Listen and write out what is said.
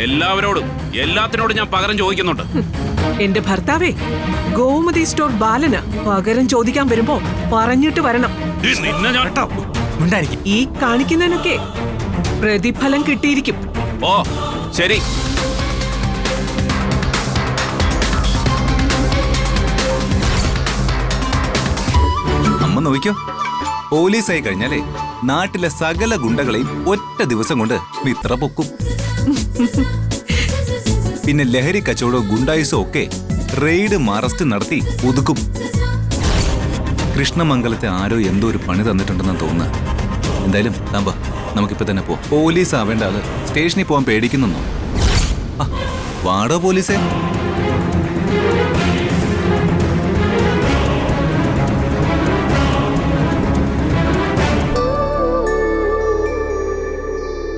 എല്ലാവരോടും എല്ലാത്തിനോടും ഞാൻ പകരം ചോദിക്കുന്നുണ്ട്. എന്റെ ഭർത്താവേ, ഗോമതി സ്റ്റോർ ബാലന പകരം ചോദിക്കാൻ വരുമ്പോ പറഞ്ഞിട്ട് വരണം. നിന്നെ ഞാൻ ഈ കാണിക്കുന്നതിനൊക്കെ പ്രതിഫലം കിട്ടിയിരിക്കും. ഓ ശരി. അമ്മ നോക്കിക്കോ, പോലീസായി കഴിഞ്ഞാലേ നാട്ടിലെ സകല ഗുണ്ടകളെയും ഒറ്റ ദിവസം കൊണ്ട് വിത്ര പൊക്കും. പിന്നെ ലഹരി കച്ചവടവും ഗുണ്ടായുസോ ഒക്കെ റെയ്ഡ് അറസ്റ്റ് നടത്തി ഒതുക്കും. കൃഷ്ണമംഗലത്തെ ആരോ എന്തോ ഒരു പണി തന്നിട്ടുണ്ടെന്ന് തോന്നുന്നു. എന്തായാലും താമ്പ നമുക്കിപ്പോ തന്നെ പോ. പോലീസ് ആവേണ്ട ആള് സ്റ്റേഷനിൽ പോകാൻ പേടിക്കുന്നോ? വാടോ പോലീസേ.